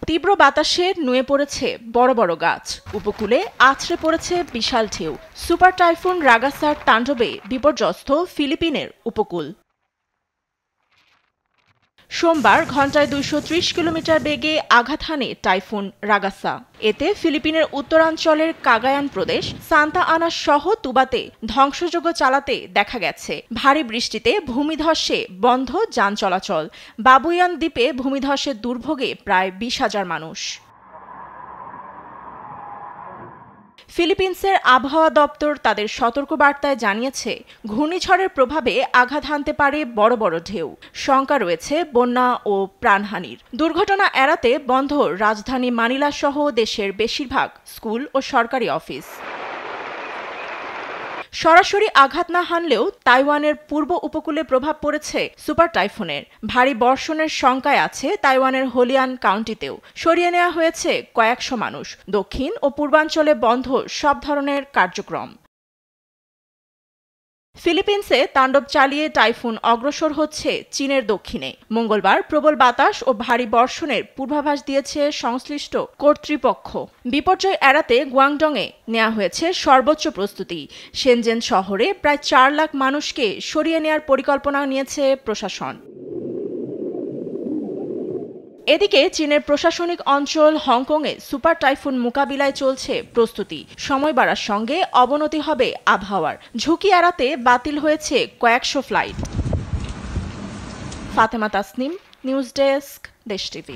তীব্র বাতাসে নুয়ে পড়েছে বড় বড় গাছ, উপকূলে আছড়ে পড়েছে বিশাল ঢেউ। সুপার টাইফুন রাগাসার তাণ্ডবে বিপর্যস্ত ফিলিপিনের উপকূল। সোমবার ঘণ্টায় ২৩০ কিলোমিটার বেগে আঘাত হানে টাইফুন রাগাসা। এতে ফিলিপিনের উত্তরাঞ্চলের কাগায়ান প্রদেশ, সান্তা আনা সহ তুবাতে ধ্বংসযজ্ঞ চালাতে দেখা গেছে। ভারী বৃষ্টিতে ভূমিধসে বন্ধ যান চলাচল। বাবুয়ান দ্বীপে ভূমিধসের দুর্ভোগে প্রায় ২০,০০০ মানুষ। ফিলিপিন্সের আবহাওয়া দপ্তর তাদের সতর্কবার্তায় জানিয়েছে, ঘূর্ণিঝড়ের প্রভাবে আঘাত হানতে পারে বড় বড় ঢেউ। শঙ্কা রয়েছে বন্যা ও প্রাণহানির। দুর্ঘটনা এড়াতে বন্ধ রাজধানী মানিলা সহ দেশের বেশিরভাগ স্কুল ও সরকারি অফিস। সরাসরি আঘাত না হানলেও তাইওয়ানের পূর্ব উপকূলে প্রভাব পড়েছে সুপার টাইফুনের। ভারী বর্ষণের শঙ্কায় আছে তাইওয়ানের হোলিয়ান কাউন্টিতেও। সরিয়ে নেওয়া হয়েছে কয়েকশো মানুষ। দক্ষিণ ও পূর্বাঞ্চলে বন্ধ সব ধরনের কার্যক্রম। ফিলিপিন্সে তাণ্ডব চালিয়ে টাইফুন অগ্রসর হচ্ছে চীনের দক্ষিণে। মঙ্গলবার প্রবল বাতাস ও ভারী বর্ষণের পূর্বাভাস দিয়েছে সংশ্লিষ্ট কর্তৃপক্ষ। বিপর্যয় এড়াতে গুয়াংডংয়ে নেওয়া হয়েছে সর্বোচ্চ প্রস্তুতি। শেনজেন শহরে প্রায় ৪ লাখ মানুষকে সরিয়ে নেওয়ার পরিকল্পনা নিয়েছে প্রশাসন। এদিকে চীনের প্রশাসনিক অঞ্চল হংকংয়ে সুপার টাইফুন মোকাবিলায় চলছে প্রস্তুতি। সময় বাড়ার সঙ্গে অবনতি হবে আবহাওয়ার। ঝুঁকি এড়াতে বাতিল হয়েছে কয়েকশো flight. Fatema Tasnim, news desk, দেশ টিভি।